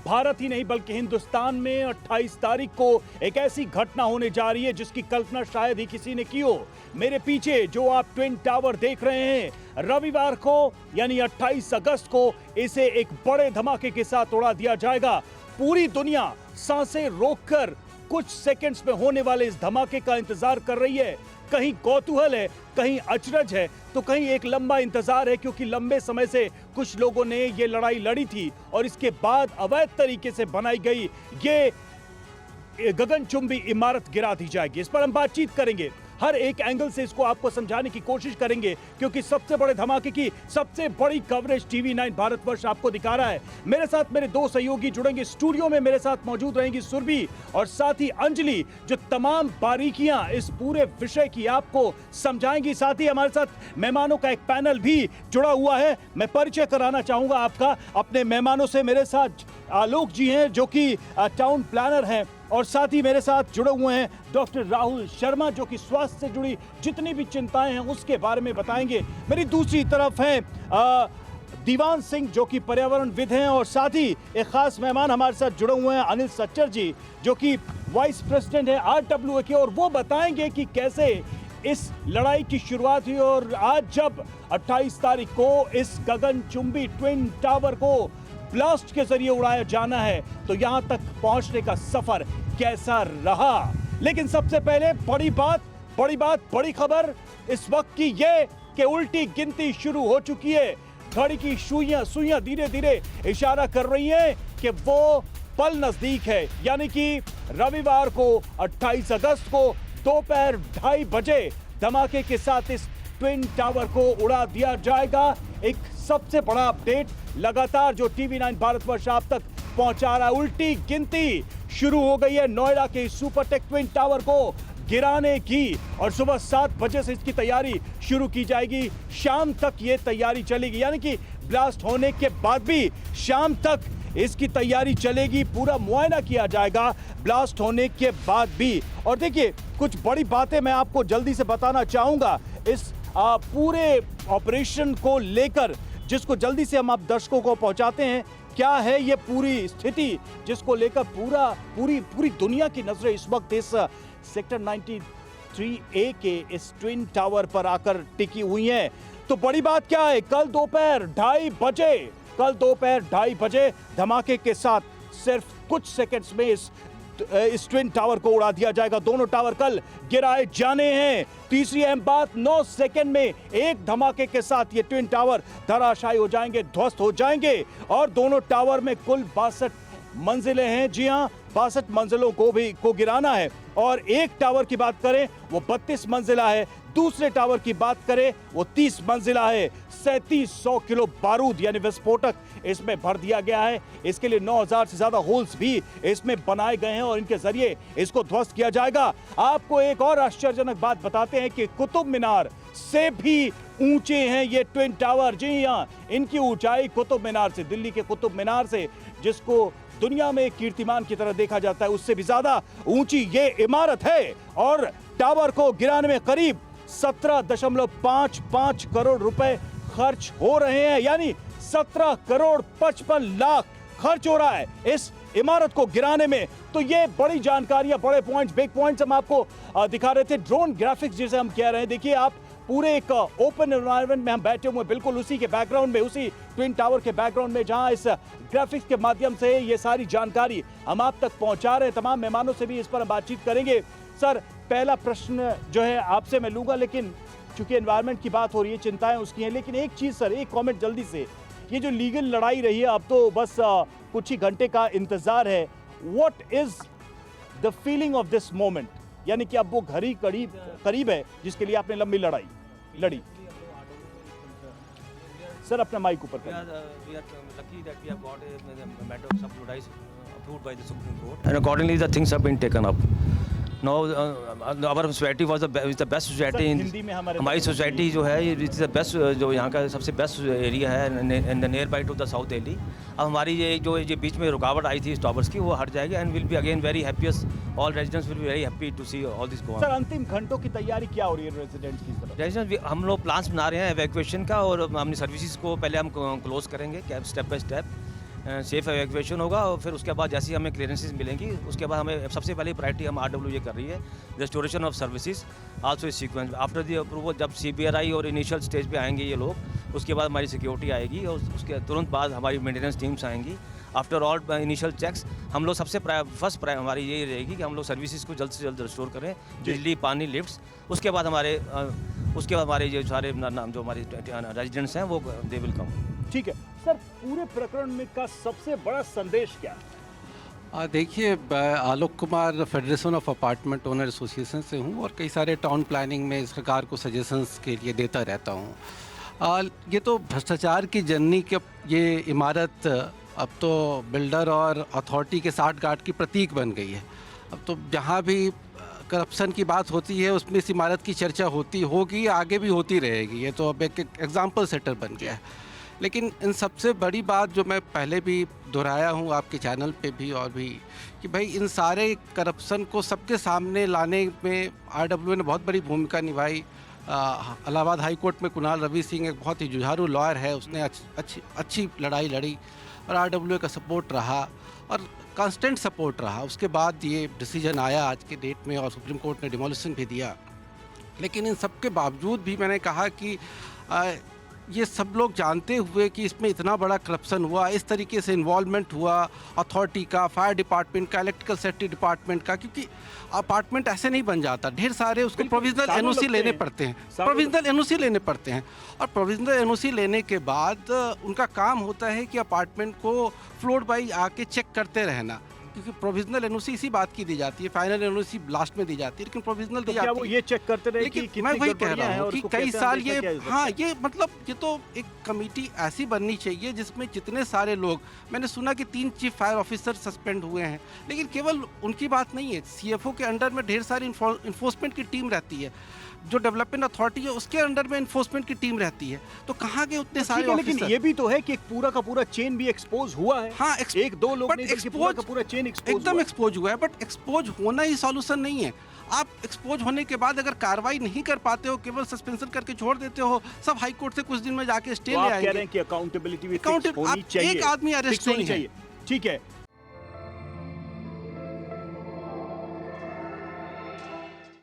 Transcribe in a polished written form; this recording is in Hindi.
भारत ही नहीं बल्कि हिंदुस्तान में 28 तारीख को एक ऐसी घटना होने जा रही है जिसकी कल्पना शायद ही किसी ने की हो। मेरे पीछे जो आप ट्विन टावर देख रहे हैं, रविवार को यानी 28 अगस्त को इसे एक बड़े धमाके के साथ उड़ा दिया जाएगा। पूरी दुनिया सांसें रोककर कुछ सेकंड्स में होने वाले इस धमाके का इंतजार कर रही है। कहीं कौतूहल है, कहीं अचरज है, तो कहीं एक लंबा इंतजार है, क्योंकि लंबे समय से कुछ लोगों ने ये लड़ाई लड़ी थी और इसके बाद अवैध तरीके से बनाई गई ये गगनचुंबी इमारत गिरा दी जाएगी। इस पर हम बातचीत करेंगे, हर एक एंगल से इसको आपको समझाने की कोशिश करेंगे, क्योंकि सबसे बड़े धमाके की सबसे बड़ी कवरेज टीवी 9 भारतवर्ष आपको दिखा रहा है। मेरे साथ मेरे दो सहयोगी जुड़ेंगे, स्टूडियो में मेरे साथ मौजूद रहेंगी सुरभि और साथ ही अंजलि, जो तमाम बारीकियां इस पूरे विषय की आपको समझाएंगी। साथ ही हमारे साथ मेहमानों का एक पैनल भी जुड़ा हुआ है। मैं परिचय कराना चाहूंगा आपका अपने मेहमानों से। मेरे साथ आलोक जी हैं जो कि टाउन प्लानर हैं, और साथ ही मेरे साथ जुड़े हुए हैं डॉक्टर राहुल शर्मा जो कि स्वास्थ्य से जुड़ी जितनी भी चिंताएं हैं उसके बारे में बताएंगे। मेरी दूसरी तरफ हैं दीवान सिंह जो कि पर्यावरणविद हैं, और साथ ही एक खास मेहमान हमारे साथ जुड़े हुए हैं अनिल सच्चर जी जो कि वाइस प्रेसिडेंट है RWA के, और वो बताएंगे कि कैसे इस लड़ाई की शुरुआत हुई और आज जब 28 तारीख को इस गगनचुंबी ट्विन टावर को ब्लास्ट के जरिए उड़ाया जाना है तो यहां तक पहुंचने का सफर कैसा रहा। लेकिन सबसे पहले बड़ी खबर इस वक्त की ये कि उल्टी गिनती शुरू हो चुकी है। घड़ी की सुइयां धीरे धीरे इशारा कर रही हैं कि वो पल नजदीक है, यानी कि रविवार को 28 अगस्त को दोपहर 2:30 बजे धमाके के साथ इस ट्विन टावर को उड़ा दिया जाएगा। एक सबसे बड़ा अपडेट लगातार जो टीवी 9 भारतवर्ष आप तक पहुंचा रहा है। उल्टी गिनती शुरू हो गई है नोएडा के सुपरटेक ट्विन टावर को गिराने की, और सुबह 7 बजे से इसकी तैयारी शुरू की जाएगी। शाम तक ये तैयारी चलेगी, यानी कि ब्लास्ट होने के बाद भी शाम तक इसकी तैयारी चलेगी। पूरा मुआयना किया जाएगा ब्लास्ट होने के बाद भी। और देखिए, कुछ बड़ी बातें मैं आपको जल्दी से बताना चाहूंगा इस पूरे ऑपरेशन को लेकर, जिसको जल्दी से हम आप दर्शकों को पहुंचाते हैं। क्या है ये पूरी स्थिति जिसको लेकर पूरी दुनिया की नजरें इस वक्त इस सेक्टर 93A के इस ट्विन टावर पर आकर टिकी हुई हैं। तो बड़ी बात क्या है, कल दोपहर 2:30 बजे धमाके के साथ सिर्फ कुछ सेकंड्स में इस ट्विन टावर को उड़ा दिया जाएगा। दोनों टावर कल गिराए जाने हैं। तीसरी अहम बात, 9 सेकंड में एक धमाके के साथ ये ट्विन टावर धराशायी हो जाएंगे, ध्वस्त हो जाएंगे। और दोनों टावर में कुल 62 मंजिलें हैं। जी हां, 62 मंजिलों को गिराना है। और एक टावर की बात करें वो 32 मंजिला है, दूसरे टावर की बात करें वो 30 मंजिला है। 3700 किलो बारूद यानी विस्फोटक इसमें भर दिया गया है। इसके लिए 9000 से ज्यादा होल्स भी इसमें बनाए गए हैं और इनके जरिए इसको ध्वस्त किया जाएगा। आपको एक और आश्चर्यजनक बात बताते हैं कि कुतुब मीनार से भी ऊंचे हैं ये ट्विन टावर। जी हां, इनकी ऊंचाई कुतुब मीनार से, दिल्ली के कुतुब मीनार से, जिसको दुनिया में कीर्तिमान की तरह देखा जाता है, उससे भी ज्यादा ऊंची ये इमारत है। और टावर को गिराने में करीब 17.55 करोड़ रुपए खर्च हो रहे हैं, यानी 17 करोड़ 55 लाख खर्च हो रहा है इस इमारत को गिराने में। तो ये बड़ी जानकारियां, बड़े पॉइंट्स, बिग पॉइंट्स हम आपको दिखा रहे थे। ड्रोन ग्राफिक्स जिसे हम कह रहे हैं, देखिए आप पूरे एक ओपन एनवायरनमेंट में हम बैठे हुए, बिल्कुल उसी के बैकग्राउंड में, उसी ट्विन टावर के बैकग्राउंड में, जहां इस ग्राफिक्स के माध्यम से ये सारी जानकारी हम आप तक पहुंचा रहे हैं। तमाम मेहमानों से भी इस पर हम बातचीत करेंगे। सर, पहला प्रश्न जो है आपसे मैं लूंगा, लेकिन चूंकि एनवायरनमेंट की बात हो रही है, चिंताएं उसकी हैं, लेकिन एक चीज सर, एक कमेंट जल्दी से, ये जो लीगल लड़ाई रही है, अब तो बस कुछ ही घंटे का इंतजार है। What is the feeling of this moment, यानी कि अब वो घड़ी करीब है जिसके लिए आपने लंबी लड़ाई लड़ी। सर, अपना माइक ऊपर करें। And accordingly the things have been taken up. Now our society was the best society in हमारी सोसाइटी जो है ये इज द बेस्ट, जो यहाँ का सबसे बेस्ट एरिया है in the near by two the south Delhi. अब हमारी ये बीच में रुकावट आई थी टॉवर्स की, वो हट जाएगी and will be again very happiest. All residents will be very happy to see all this go on. Sir, अंतिम घंटों की तैयारी क्या हो रही है रेजिडेंट्स की तरफ? रेजिडेंट्स हम लोग प्लान्स बना रहे हैं एवैक्यूएशन का, और अपनी सर्विसेज को पहले हम क्लोज करेंगे step by step. Safe evacuation होगा और फिर उसके बाद जैसे ही हमें क्लियरेंसेस मिलेंगी उसके बाद हमें सबसे पहली प्रायोरिटी हम RWA कर रही है रेस्टोरेशन ऑफ सर्विसेज आल्सो इस सीक्वेंस आफ्टर द अप्रूवल। जब CBRI और इनिशियल स्टेज पे आएंगे ये लोग उसके बाद हमारी सिक्योरिटी आएगी और उसके तुरंत बाद हमारी मेंटेनेंस टीम्स आएंगी। आफ्टर ऑल इनिशियल चेक्स हम लोग सबसे फर्स्ट हमारी यही रहेगी कि हम लोग सर्विसेज को जल्द से जल्द रिस्टोर करें, बिजली पानी लिफ्ट्स। उसके बाद हमारे जो सारे जो हमारे रेजिडेंट्स हैं वो दे विल कम। ठीक है सर, पूरे प्रकरण में का सबसे बड़ा संदेश क्या है? देखिए, Alok Kumar federation of apartment owner association से हूँ और कई सारे टाउन प्लानिंग में सरकार को सजेशंस के लिए देता रहता हूँ। ये तो भ्रष्टाचार की जननी के ये इमारत अब तो बिल्डर और अथॉरिटी के साठगांठ की प्रतीक बन गई है। अब तो जहाँ भी करप्शन की बात होती है उसमें इस इमारत की चर्चा होगी, आगे भी होती रहेगी। ये तो अब एक एग्जाम्पल सेटर बन गया है। लेकिन इन सबसे बड़ी बात जो मैं पहले भी दोहराया हूँ आपके चैनल पे भी और भी, कि भाई इन सारे करप्शन को सबके सामने लाने में RWA ने बहुत बड़ी भूमिका निभाई। इलाहाबाद हाई कोर्ट में कुणाल रवि सिंह एक बहुत ही जुझारू लॉयर है, उसने अच्छी लड़ाई लड़ी और RWA का सपोर्ट रहा और कांस्टेंट सपोर्ट रहा। उसके बाद ये डिसीजन आया आज के डेट में और सुप्रीम कोर्ट ने डिमोलिशन भी दिया। लेकिन इन सब के बावजूद भी मैंने कहा कि ये सब लोग जानते हुए कि इसमें इतना बड़ा करप्शन हुआ, इस तरीके से इन्वॉल्वमेंट हुआ अथॉरिटी का, फायर डिपार्टमेंट का, इलेक्ट्रिकल सेफ्टी डिपार्टमेंट का, क्योंकि अपार्टमेंट ऐसे नहीं बन जाता, ढेर सारे उसको प्रोविजनल NOC लेने पड़ते हैं, प्रोविजनल NOC लेने पड़ते हैं। और प्रोविजनल NOC लेने के बाद उनका काम होता है कि अपार्टमेंट को फ्लोर बाई आके चेक करते रहना, क्योंकि प्रोविजनल NOC इसी बात की दी जाती है, फाइनल NOC लास्ट में दी जाती है, लेकिन प्रोविजनल दी जाती है। वो ये चेक करते रहे कि मैं वही कह रहा हूँ कि कई साल ये ये मतलब ये तो एक कमेटी ऐसी बननी चाहिए जिसमें जितने सारे लोग, मैंने सुना कि 3 चीफ फायर ऑफिसर सस्पेंड हुए हैं, लेकिन केवल उनकी बात नहीं है, CFO के अंडर में ढेर सारी इन्फोर्समेंट की टीम रहती है, जो डेवलपमेंट अथॉरिटी है उसके अंडर में इन्फोर्समेंट की टीम रहती है, तो कहाँ के उतने सारे ऑफिसर? लेकिन ये भी तो है कि एक पूरा का पूरा चेन भी एक्सपोज हुआ है। हाँ, एक दो लोग नहीं, पूरा का पूरा चेन एकदम एक्सपोज हुआ है। बट एक्सपोज होना ही सॉल्यूशन नहीं है। आप एक्सपोज होने के बाद अगर कार्रवाई नहीं कर पाते हो, केवल सस्पेंशन करके छोड़ देते हो, सब हाई कोर्ट से कुछ दिन में जाके स्टे ले आएंगे। आप कह रहे हैं कि अकाउंटेबिलिटी भी होनी चाहिए, एक आदमी अरेस्ट नहीं है। ठीक है।